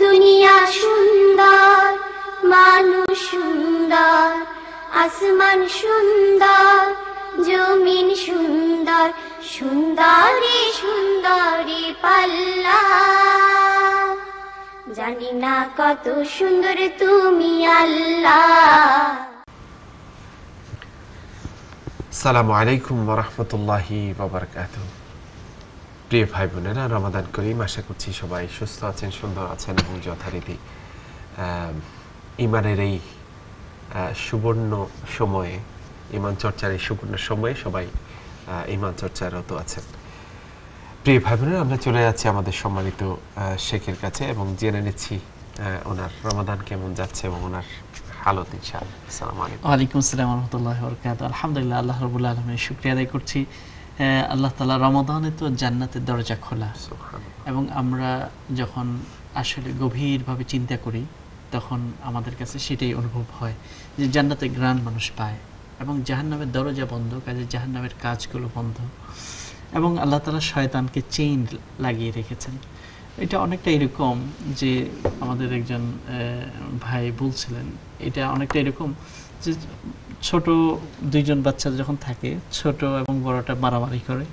দুনিয়া সুন্দর, মানুষ সুন্দর, আসমান সুন্দর, জমিন সুন্দর, সুন্দরী সুন্দরী পাল্লা। জানি না কত সুন্দর তুমি আল্লাহ। আসসালামু আলাইকুম ওয়া রাহমাতুল্লাহি ওয়া বারাকাতুহু। প্রিয় ভাই বোনেরা, রমাদান করিম। আশা করছি সবাই সুস্থ আছেন, সুন্দর আছেন এবং যথারীতি ইমানের এই সুবর্ণ সময়ে, ইমান চর্চার এই সুবর্ণ সময়ে সবাই ইমান চর্চারত আছেন। প্রিয় ভাই বোনেরা, আমরা চলে যাচ্ছি আমাদের সম্মানিত শেখের কাছে এবং জেনে নিচ্ছি ওনার রমাদান কেমন যাচ্ছে এবং ওনার হালত ইনশাআল্লাহ। আসসালামু আলাইকুম। ওয়ালাইকুম আসসালাম ওয়া রাহমাতুল্লাহি ওয়া বারাকাতুহু। আলহামদুলিল্লাহ, আল্লাহ রাব্বুল আলামিনের শুকরিয়া আদায় করছি। আল্লাহ তাআলা রমাদানে তো জান্নাতের দরজা খোলা, এবং আমরা যখন আসলে গভীরভাবে চিন্তা করি তখন আমাদের কাছে সেটাই অনুভব হয় যে জান্নাতের ঘ্রাণ মানুষ পায় এবং জাহান্নামের দরজা বন্ধ, কাজে জাহান্নামের কাজগুলো বন্ধ, এবং আল্লাহ তাআলা শয়তানকে চেইন লাগিয়ে রেখেছেন। এটা অনেকটা এরকম যে আমাদের একজন ভাই বলছিলেন, এটা অনেকটা এরকম যে ছোট দুইজন বাচ্চা যখন থাকে, ছোট এবং বড়টা মারামারি করে,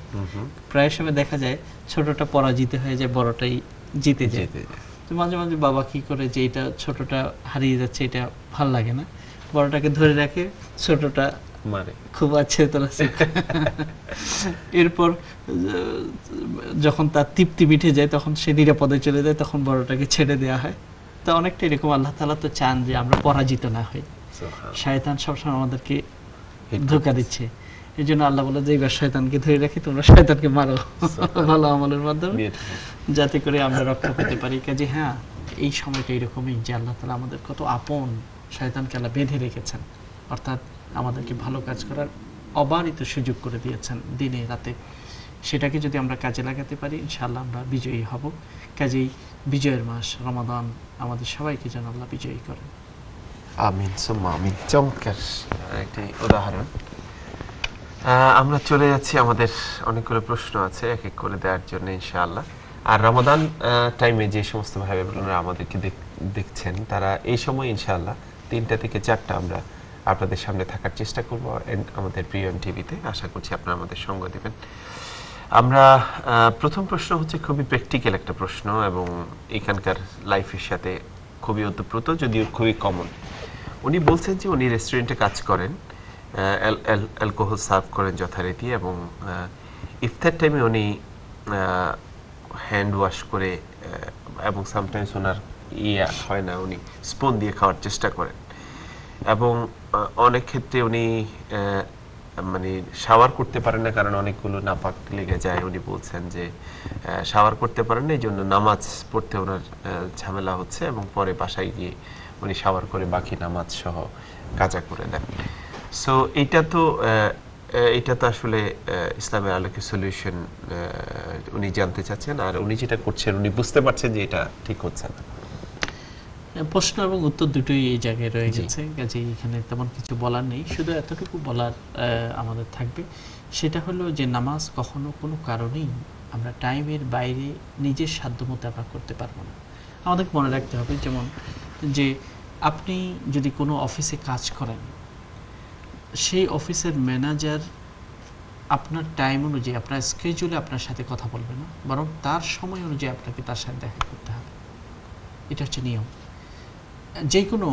প্রায় সময় দেখা যায় ছোটটা পরাজিত হয়ে যায়, বড়টাই জিতে যায়। তো মাঝে মাঝে বাবা কি করে যে এটা ছোটটা হারিয়ে যাচ্ছে, এটা ভাল লাগে না, বড়টাকে ধরে রাখে, ছোটটা মারে, খুব আছে তোরা। এরপর যখন তার তৃপ্তি মিটে যায় তখন সে নিরাপদে চলে যায়, তখন বড়টাকে ছেড়ে দেওয়া হয়। তো অনেকটা এরকম আল্লাহ তাআলা তো চান যে আমরা পরাজিত না হই। শয়তান সবসময় আমাদেরকে ধোঁকা দিচ্ছে, এই জন্য আল্লাহ বলে যে এবার শয়তানকে ধরে রাখি, তোমরা শয়তানকে মারো ভালো আমলের মাধ্যমে, যাতে করে আমরা রক্ষা পেতে পারি। কাজে হ্যাঁ, এই সময়টা এরকমই যে আল্লাহ তাআলা আমাদের কত আপন, শয়তানকে আল্লাহ বেঁধে রেখেছেন, অর্থাৎ আমাদেরকে ভালো কাজ করার অবারিত সুযোগ করে দিয়েছেন দিনে রাতে। সেটাকে যদি আমরা কাজে লাগাতে পারি ইনশাআল্লাহ আমরা বিজয়ী হব। কাজেই বিজয়ের মাস রমাদান আমাদের সবাইকে যেন আল্লাহ বিজয়ী করেন। আমিন সুম্মা আমিন। চমৎকার একটি উদাহরণ। আমরা চলে যাচ্ছি, আমাদের অনেকগুলো প্রশ্ন আছে এক এক করে দেওয়ার জন্য ইনশাআল্লাহ। আর রমাদান টাইমে যে সমস্ত ভাই বোনেরা আমাদেরকে দেখছেন, তারা এই সময় ইনশাআল্লাহ 3টা থেকে 4টা আমরা আপনাদের সামনে থাকার চেষ্টা করব আমাদের প্রিয় টিভিতে। আশা করছি আপনারা আমাদের সঙ্গ দেবেন। আমরা প্রথম প্রশ্ন হচ্ছে খুবই প্র্যাকটিক্যাল একটা প্রশ্ন এবং এখানকার লাইফের সাথে খুবই ওতপ্রোত, যদিও খুবই কমন। উনি বলছেন যে উনি রেস্টুরেন্টে কাজ করেন, অ্যালকোহল সার্ভ করেন যথারীতি, এবং ইফতার টাইমে উনি হ্যান্ড ওয়াশ করে এবং সামটাইমস ওনার হয় না, উনি স্পুন দিয়ে খাওয়ার চেষ্টা করেন, এবং অনেক ক্ষেত্রে উনি মানে শাওয়ার করতে পারেন না, কারণ অনেকগুলো নাপাক লেগে যায়। উনি বলছেন যে শাওয়ার করতে পারেন না, এই জন্য নামাজ পড়তে ওনার ঝামেলা হচ্ছে, এবং পরে বাসায় গিয়ে উনি শাওয়ার করে বাকি নামাজ সহ কাজা করে দেন। সো এটা তো আসলে ইসলামের আলোকে সলিউশন উনি জানতে চাচ্ছেন, আর উনি যেটা করছেন উনি বুঝতে পারছেন যে এটা ঠিক হচ্ছে না। প্রশ্ন এবং উত্তর দুটোই এই জায়গায় রয়ে গেছে, কাজে এখানে তেমন কিছু বলার নেই। শুধু এতটুকু বলার আমাদের থাকবে, সেটা হলো যে নামাজ কখনো কোনো কারণেই আমরা টাইমের বাইরে নিজের সাধ্যমতো আমরা করতে পারবো না। আমাদেরকে মনে রাখতে হবে, যেমন যে আপনি যদি কোনো অফিসে কাজ করেন, সেই অফিসের ম্যানেজার আপনার টাইম অনুযায়ী, আপনার স্কেজুলে আপনার সাথে কথা বলবে না, বরং তার সময় অনুযায়ী আপনাকে তার সাথে দেখা করতে হবে। এটা হচ্ছে নিয়ম। যে কোনো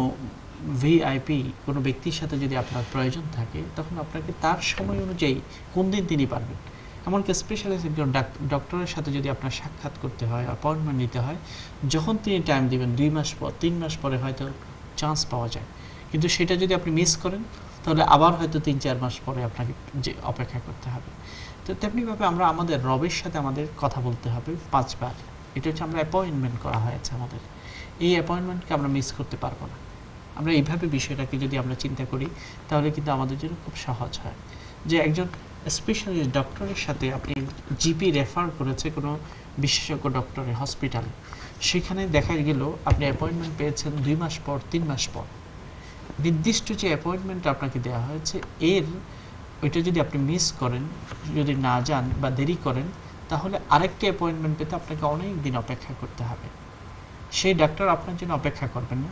ভিআইপি কোনো ব্যক্তির সাথে যদি আপনার প্রয়োজন থাকে, তখন আপনাকে তার সময় অনুযায়ী কোন দিন তিনি পারবেন, এমনকি স্পেশালিস্ট একজন ডক্টরের সাথে যদি আপনার সাক্ষাৎ করতে হয়, অ্যাপয়েন্টমেন্ট নিতে হয়, যখন তিনি টাইম দিবেন 2 মাস পর 3 মাস পরে হয়তো চান্স পাওয়া যায়, কিন্তু সেটা যদি আপনি মিস করেন তাহলে আবার হয়তো 3-4 মাস পরে আপনাকে যে অপেক্ষা করতে হবে। তো তেমনিভাবে আমরা আমাদের রবের সাথে আমাদের কথা বলতে হবে 5 বার। এটা হচ্ছে আমরা অ্যাপয়েন্টমেন্ট করা হয়েছে আমাদের, এই অ্যাপয়েন্টমেন্টকে আমরা মিস করতে পারবো না। আমরা এইভাবে বিষয়টাকে যদি আমরা চিন্তা করি তাহলে কিন্তু আমাদের জন্য খুব সহজ হয় যে একজন স্পেশালিস্ট ডক্টরের সাথে আপনি জিপি রেফার করেছে কোনো বিশেষজ্ঞ ডক্টরের হসপিটালে, সেখানে দেখা গেল আপনি অ্যাপয়েন্টমেন্ট পেয়েছেন 2 মাস পর 3 মাস পর, নির্দিষ্ট যে অ্যাপয়েন্টমেন্টটা আপনাকে দেওয়া হয়েছে ওইটা যদি আপনি মিস করেন, যদি না যান বা দেরি করেন, তাহলে আরেকটা অ্যাপয়েন্টমেন্ট পেতে আপনাকে অনেক দিন অপেক্ষা করতে হবে। সেই ডাক্তার আপনার জন্য অপেক্ষা করবেন না।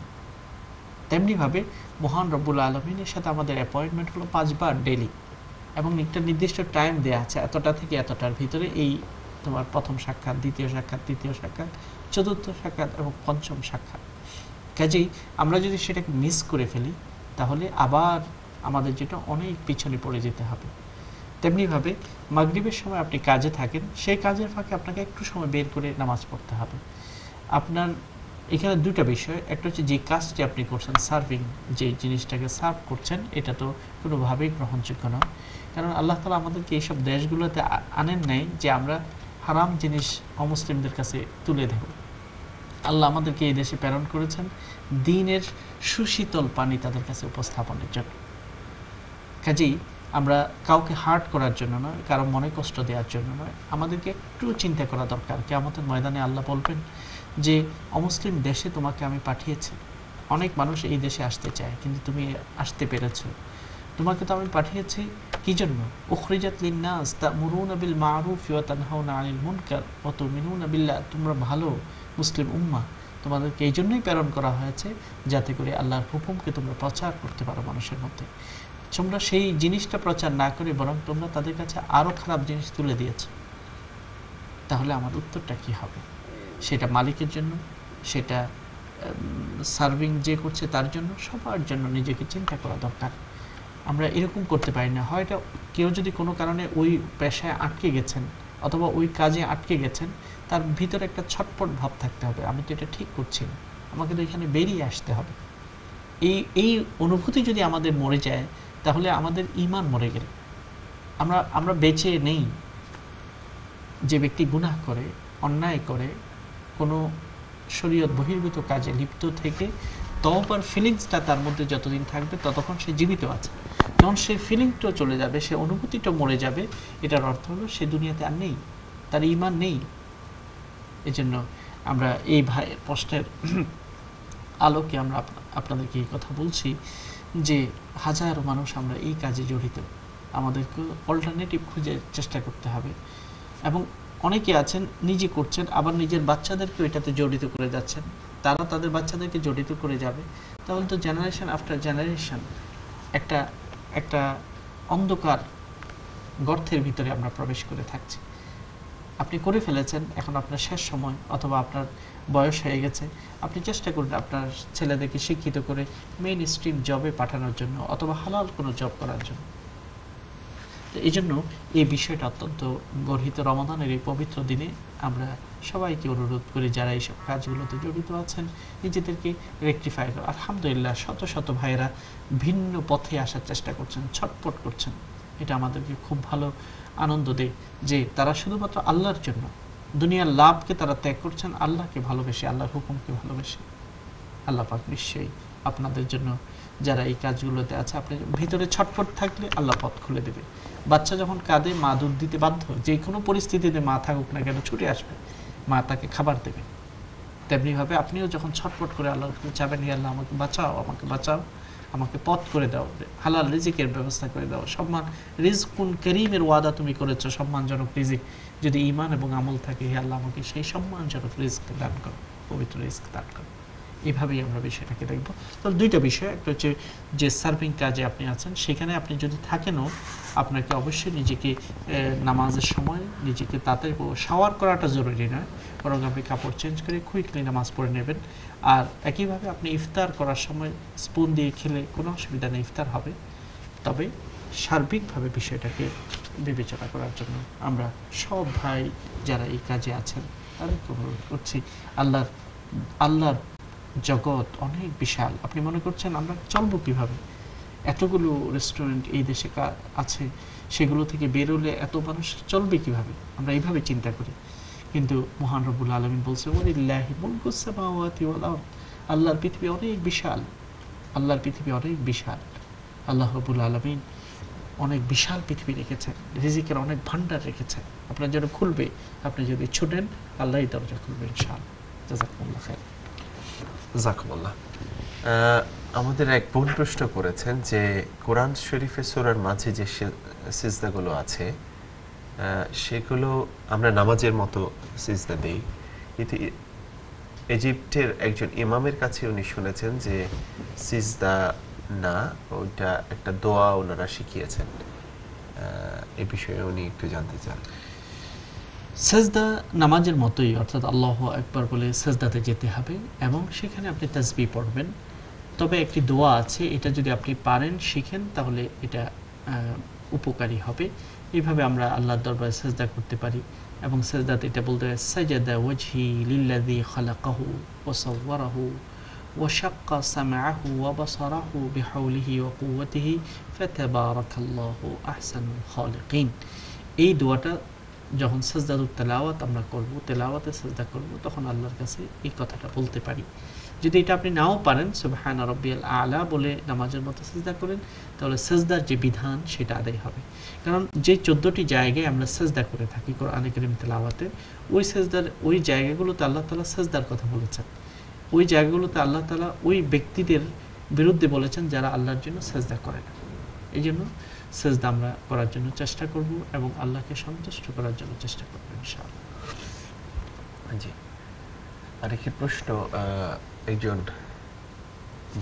তেমনিভাবে মহান রব্বুল আলমিনের সাথে আমাদের অ্যাপয়েন্টমেন্ট হলো 5 বার ডেইলি, এবং একটা নির্দিষ্ট টাইম দেওয়া আছে, এতটা থেকে এতটার ভিতরে এই তোমার প্রথম সাক্ষাৎ, দ্বিতীয় সাক্ষাৎ, তৃতীয় সাক্ষাৎ, চতুর্থ সাক্ষাৎ এবং পঞ্চম সাক্ষাৎ। কাজেই আমরা যদি সেটাকে মিস করে ফেলি তাহলে আবার আমাদের যেটা অনেক পিছনে পড়ে যেতে হবে। তেমনিভাবে মাগরিবের সময় আপনি কাজে থাকেন, সেই কাজের ফাঁকে আপনাকে একটু সময় বের করে নামাজ পড়তে হবে। আপনার এখানে দুটো বিষয়, একটা হচ্ছে যে কাজটি আপনি করছেন, সার্ভিং, যে জিনিসটাকে সার্ভ করছেন, এটা তো কোনোভাবেই গ্রহণযোগ্য নয়। কারণ আল্লাহ তাআলা আমাদেরকে এইসব দেশগুলোতে আনেন নাই যে আমরা হারাম জিনিস অমুসলিমদের কাছে তুলে দেব। আল্লাহ আমাদেরকে এই দেশে প্রেরণ করেছেন দ্বীনের সুশীতল পানি তাদের কাছে উপস্থাপনের জন্য। কাজেই আমরা কাউকে হার্ট করার জন্য নয়, কারো মনে কষ্ট দেওয়ার জন্য নয়, আমাদেরকে একটু চিন্তা করা দরকার। কিয়ামতের ময়দানে আল্লাহ বলবেন যে অমুসলিম দেশে তোমাকে আমি পাঠিয়েছি, অনেক মানুষ এই দেশে আসতে চায় কিন্তু তুমি আসতে পেরেছো, তোমাকে তো আমি পাঠিয়েছি কি জন্য? উখরিজাত লিন্নাস তা'মুরুনা বিল মা'রুফ ওয়া তানহাউনা আনিল মুনকার ওয়া তু'মিনুনা বিল্লাহ, তোমরা ভালো মুসলিম উম্মাহ, তোমাদেরকে এই জন্যই প্রেরণ করা হয়েছে যাতে করে আল্লাহর হুকুমকে তোমরা প্রচার করতে পারো মানুষের মধ্যে। তোমরা সেই জিনিসটা প্রচার না করে বরং তোমরা তাদের কাছে আরো খারাপ জিনিস তুলে দিয়েছো, তাহলে আমার উত্তরটা কি হবে? সেটা মালিকের জন্য, সেটা সার্ভিং যে করছে তার জন্য, সবার জন্য নিজেকে চিন্তা করা দরকার। আমরা এরকম করতে পারি না, হয়তো কেউ যদি কোনো কারণে ওই পেশায় আটকে গেছেন অথবা ওই কাজে আটকে গেছেন, তার ভিতরে একটা ছটপট ভাব থাকতে হবে, আমি তো এটা ঠিক করছি না, আমাকে তো এখানে বেরিয়ে আসতে হবে। এই অনুভূতি যদি আমাদের মরে যায় তাহলে আমাদের ঈমান মরে গেল, আমরা বেঁচে নেই। যে ব্যক্তি গুনাহ করে, অন্যায় করে, কোনো শরীয়ত বহির্ভূত কাজে লিপ্ত থেকে তওবার ফিলিংসটা তার মধ্যে যতদিন থাকবে ততক্ষণ সে জীবিত আছে। যখন সে ফিলিংটাও চলে যাবে, সে অনুভূতিটা মরে যাবে, এটার অর্থ হলো সে দুনিয়াতে আর নেই, তার ঈমান নেই। এজন্য আমরা এই প্রশ্নের আলোকে আমরা আপনাদেরকে এই কথা বলছি যে হাজারো মানুষ আমরা এই কাজে জড়িত, আমাদেরকে অল্টারনেটিভ খুঁজে চেষ্টা করতে হবে। এবং অনেকে আছেন নিজে করছেন, আবার নিজের বাচ্চাদেরকে এটাতে জড়িত করে যাচ্ছেন, তারা তাদের বাচ্চাদেরকে জড়িত করে যাবে, তাহলে তো জেনারেশন আফটার জেনারেশন একটা অন্ধকার গর্তের ভিতরে আমরা প্রবেশ করে থাকছি। আপনি করে ফেলেছেন, এখন আপনার শেষ সময়, অথবা আপনার বয়স হয়ে গেছে, আপনি চেষ্টা করুন আপনার ছেলেদেরকে শিক্ষিত করে মেইন স্ট্রিম জবে পাঠানোর জন্য অথবা হালাল কোনো জব করার জন্য। তো এই জন্য এই বিষয়টা অত্যন্ত গর্হিত। রমাদানের এই পবিত্র দিনে আমরা সবাইকে অনুরোধ করি যারা এইসব কাজগুলোতে জড়িত আছেন নিজেদেরকে রেকটিফাই করা। আলহামদুলিল্লাহ শত শত ভাইয়েরা ভিন্ন পথে আসার চেষ্টা করছেন, ছটপট করছেন, এটা আমাদেরকে খুব ভালো আনন্দ দেয় যে তারা শুধুমাত্র আল্লাহর জন্য দুনিয়ার লাভকে তারা ত্যাগ করছেন, আল্লাহকে ভালোবেসে, আল্লাহর হুকুমকে ভালোবেসে। আল্লাহ পাক নিশ্চয়ই আপনাদের জন্য যারা এই কাজগুলোতে আছে, আপনি ভিতরে ছটফট থাকলে আল্লাহ পথ খুলে দেবে। বাচ্চা যখন কাঁদে মা দুধ দিতে বাধ্য, যে কোনো পরিস্থিতিতে মা থাকুক না কেন ছুটে আসবে, মা তাকে খাবার দেবে। তেমনিভাবে আপনিও যখন ছটফট করে আল্লাহ চাবেন, আল্লাহ আমাকে বাঁচাও, আমাকে বাঁচাও, আমাকে পথ করে দাও, হালাল রিজিকের ব্যবস্থা করে দাও, সম্মান রিজকুন করিমের ওয়াদা তুমি করেছো, সম্মানজনক রিজিক। যদি ঈমান এবং আমল থাকে, হে আল্লাহ আমাকে সেই সম্মানজনক রিজক দান করো, পবিত্র রিজক দান করো। এইভাবেই আমরা বিষয়টাকে দেখব। তো দুইটা বিষয়, একটা হচ্ছে যে সার্ভিং কাজে আপনি আছেন, সেখানে আপনি যদি থাকেনও আপনাকে অবশ্যই নিজেকে নামাজের সময় নিজেকে তাড়াতাড়ি শাওয়ার করাটা জরুরি নয়, বরং আপনি কাপড় চেঞ্জ করে কুইকলি নামাজ পড়ে নেবেন। আর একইভাবে আপনি ইফতার করার সময় স্পুন দিয়ে খেলে কোনো অসুবিধা নেই, ইফতার হবে। তবে সার্বিকভাবে বিষয়টাকে বিবেচনা করার জন্য আমরা সব ভাই যারা এই কাজে আছেন তাদেরকে অনুরোধ করছি, আল্লাহর জগৎ অনেক বিশাল। আপনি মনে করছেন আমরা চলবো কিভাবে? এতগুলো রেস্টুরেন্ট এই দেশে আছে, সেগুলো থেকে বেরোলে এত মানুষ চলবে কিভাবে? আমরা এইভাবে চিন্তা করি, কিন্তু মহান রব্বুল আলামিন বলছে ওয়ালিল্লাহি মুলকুস সামাওয়াতি ওয়াল আরদ, আল্লাহর পৃথিবী অনেক বিশাল, আল্লাহর পৃথিবী অনেক বিশাল। আল্লাহ রব্বুল আলামিন অনেক বিশাল পৃথিবী রেখেছেন, রিজিকের অনেক ভান্ডার রেখেছেন, আপনার জন্য খুলবে। আপনি যদি ছুটেন আল্লাহই দরজা খুলবে ইনশাআল্লাহ। জাযাকুমুল্লাহ খাইর। জাযাকুমুল্লাহ। আমাদের এক বোন প্রশ্ন করেছেন যে কোরআন শরীফে সূরার মাঝে যে সিজদাগুলো আছে সেগুলো আমরা নামাজের মতো সিজদা দেই, ইজিপ্টের একজন ইমামের কাছে উনি শুনেছেন যে সিজদা না, ওইটা একটা দোয়া ওনারা শিখিয়েছেন। এই বিষয়ে উনি একটু জানতে চান। সেজদা নামাজের মতোই, অর্থাৎ আল্লাহু আকবার বলে সেজদাতে যেতে হবে এবং সেখানে আপনি তাসবিহ পড়বেন। তবে একটি দোয়া আছে, এটা যদি আপনি পারেন শিখেন তাহলে এটা উপকারী হবে। এইভাবে আমরা আল্লাহর দরবারে সেজদা করতে পারি এবং সেজদাতে এটা বলতে হয় সাজাদা ওয়াজহি লিল্লাযী খালাকাহু ওয়া সাওয়ারাহু ওয়া শাক্কা সামআহু ওয়া বাসারাহু বিহাওলিহি ওয়া কুওয়াতিহি ফাতাবারাকাল্লাহু আহসানুল খালিকিন। এই দোয়াটা যখন সাজদাতুত তেলাওয়াত আমরা করব, তেলাওয়াতে সাজদা করব, তখন আল্লাহর কাছে এই কথাটা বলতে পারি। যদি এটা আপনি নাও পারেন সুবহান রাব্বিয়াল আলা বলে নামাজের মতো সাজদা করেন, তাহলে সাজদার যে বিধান সেটা আদায় হবে। কারণ যে 14টি জায়গায় আমরা সাজদা করে থাকি কোরআনে কারীম তেলাওয়াতে, ওই সাজদার ওই জায়গাগুলোতে আল্লাহ তাআলা সাজদার কথা বলেছেন। ওই জায়গাগুলোতে আল্লাহ তাআলা ওই ব্যক্তিদের বিরুদ্ধে বলেছেন যারা আল্লাহর জন্য সাজদা করে না। এই জন্য সেজদা আমরা করার জন্য চেষ্টা করব এবং আল্লাহকে সন্তুষ্ট করার জন্য চেষ্টা করব ইনশাআল্লাহ। জি, আরেকটি প্রশ্ন একজন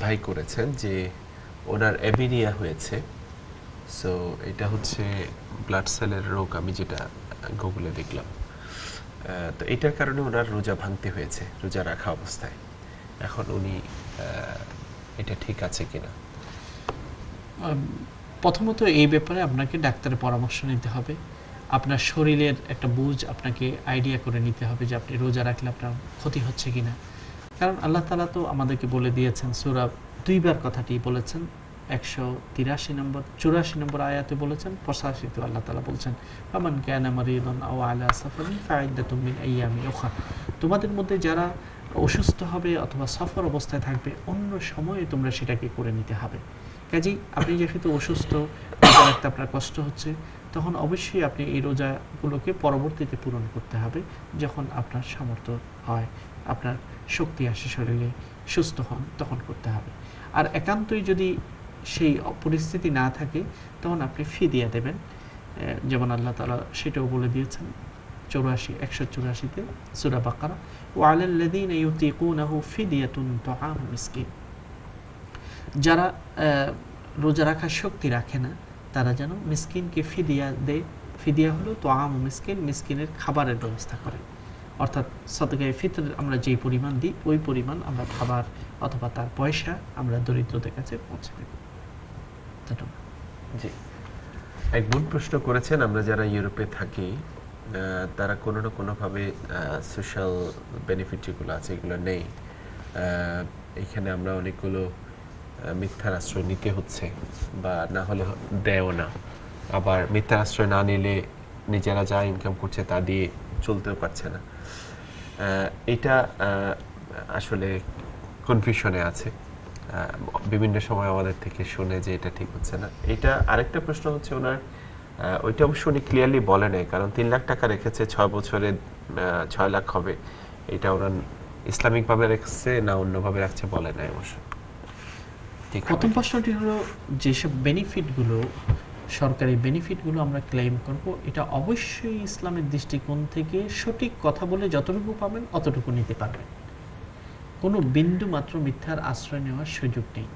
ভাই করেছেন যে ওনার অ্যাবিনিয়া হয়েছে। সো এটা হচ্ছে ব্লাড সেলের রোগ, আমি যেটা গুগলে দেখলাম। তো এটার কারণে ওনার রোজা ভাঙতে হয়েছে রোজা রাখা অবস্থায়। এখন উনি এটা ঠিক আছে কিনা? প্রথমত এই ব্যাপারে আপনাকে ডাক্তারের পরামর্শ নিতে হবে। আপনার শরীরের একটা বুঝ আপনাকে আইডিয়া করে নিতে হবে যে আপনি রোজা রাখলে আপনার ক্ষতি হচ্ছে কিনা। কারণ আল্লাহ তাআলা তো আমাদেরকে বলে দিয়েছেন, সূরা 2বার কথাটি বলেছেন, 183 নম্বর আয়াতে বলেছেন, 85 আল্লাহ তাআলা বলছেন ফামান কানা মারিদান আও আলা সাফারিন ফাইদ্দাতুম মিন আইয়ামিন উখরা। তোমাদের মধ্যে যারা অসুস্থ হবে অথবা সফর অবস্থায় থাকবে, অন্য সময়ে তোমরা সেটাকে করে নিতে হবে। কাজেই আপনি যেহেতু অসুস্থ, রোজা রাখতে আপনার কষ্ট হচ্ছে, তখন অবশ্যই আপনি এই রোজাগুলোকে পরবর্তীতে পূরণ করতে হবে যখন আপনার সামর্থ্য হয়, আপনার শক্তি আসে শরীরে, সুস্থ হন, তখন করতে হবে। আর একান্তই যদি সেই পরিস্থিতি না থাকে তখন আপনি ফিদিয়া দেবেন, যেমন আল্লাহ তাআলা সেটাও বলে দিয়েছেন 184-তে সূরা বাকারা, ওয়া আলাল্লাযীনা ইউতিকুনাহু ফিদিয়াতুন তুআমু মিসকিন। যারা রোজা রাখার শক্তি রাখে না তারা যেন মিসকিনকে ফিদিয়া দেয়। ফিদিয়া হলো তুআমু মিসকিন, মিসকিনের খাবারের ব্যবস্থা করে। অর্থাৎ সাদকায়ে ফিতর আমরা যেই পরিমাণ দিই ওই পরিমাণ আমরা খাবার অথবা তার পয়সা আমরা দরিদ্রদের কাছে পৌঁছে দেব। ধন্যবাদ। জি, এক বোন প্রশ্ন করেছেন, আমরা যারা ইউরোপে থাকি তারা কোনো না কোনোভাবে সোশ্যাল বেনিফিট যেগুলো আছে এগুলো নেই। এখানে আমরা অনেকগুলো মিথ্যার আশ্রয় নিতে হচ্ছে বা না হলে দেয়ও না। আবার মিথ্যার আশ্রয় না নিলে নিজেরা যা ইনকাম করছে তা দিয়ে চলতেও পারছে না। এটা আসলে কনফিউশনে আছে। বিভিন্ন সময় আমাদের থেকে শুনে যে এটা ঠিক হচ্ছে না। এটা আরেকটা প্রশ্ন হচ্ছে ওনার, ওইটা অবশ্য উনি ক্লিয়ারলি বলে নাই, কারণ 3 লাখ টাকা রেখেছে 6 বছরে 6 লাখ হবে, এটা ওনার ইসলামিকভাবে রেখেছে না অন্যভাবে রাখছে বলে নাই অবশ্য। প্রথম প্রশ্নটি হলো যেসব বেনিফিটগুলো, সরকারি বেনিফিটগুলো আমরা ক্লেম করব, এটা অবশ্যই ইসলামের দৃষ্টিকোণ থেকে সঠিক কথা বলে যতটুকু পাবেন অতটুকু নিতে পারবেন। কোনো বিন্দু মাত্র মিথ্যার আশ্রয় নেওয়ার সুযোগ নেই।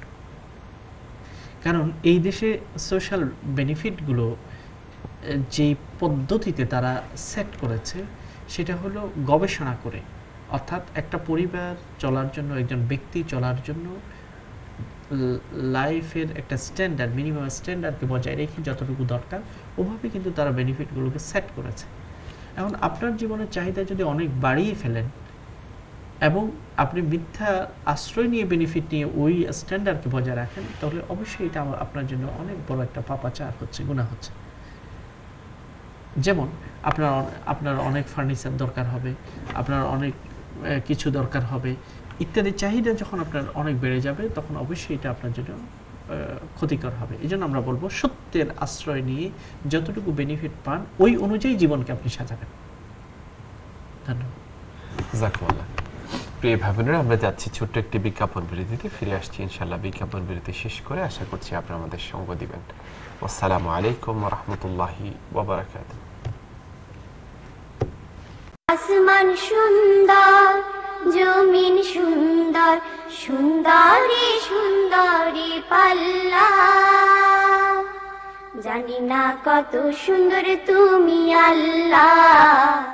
কারণ এই দেশে সোশ্যাল বেনিফিটগুলো যে পদ্ধতিতে তারা সেট করেছে সেটা হলো গবেষণা করে, অর্থাৎ একটা পরিবার চলার জন্য, একজন ব্যক্তি চলার জন্য লাইফের একটা স্ট্যান্ডার্ড, মিনিমাম স্ট্যান্ডার্ডকে বজায় রেখে যতটুকু দরকার ওভাবে কিন্তু তারা বেনিফিটগুলোকে সেট করেছে। এখন আপনার জীবনের চাহিদা যদি অনেক বাড়িয়ে ফেলেন এবং আপনি মিথ্যা আশ্রয় নিয়ে বেনিফিট নিয়ে ওই স্ট্যান্ডার্ডকে বজায় রাখেন, তাহলে অবশ্যই এটা আপনার জন্য অনেক বড় একটা পাপাচার হচ্ছে, গুনাহ হচ্ছে। যেমন আপনার অনেক ফার্নিচার দরকার হবে, আপনার অনেক কিছু দরকার হবে ইত্যাদি, চাহিদা যখন আপনার অনেক বেড়ে যাবে তখন অবশ্যই এটা আপনার জন্য ক্ষতিকর হবে। এই জন্য আমরা বলবো সত্যের আশ্রয় নিয়ে যতটুকু বেনিফিট পান ওই অনুযায়ী জীবনকে আপনি সাজাবেন। ধন্যবাদ। জাযাকাল্লাহ। প্রিয় ভাই বোনেরা, আমরা যাচ্ছি ছোট্ট একটি বিজ্ঞাপন বিরতিতে, ফিরে আসছি ইনশাআল্লাহ বিজ্ঞাপন বিরতি শেষ করে। আশা করছি আপনারা আমাদের সঙ্গ দিবেন। আসসালামু আলাইকুম ওয়া রাহমাতুল্লাহি ওয়া বারাকাতুহু। আসমান সুন্দর, জমিন সুন্দর সুন্দরী সুন্দরী পাল্লা জানি না কত সুন্দর তুমি আল্লাহ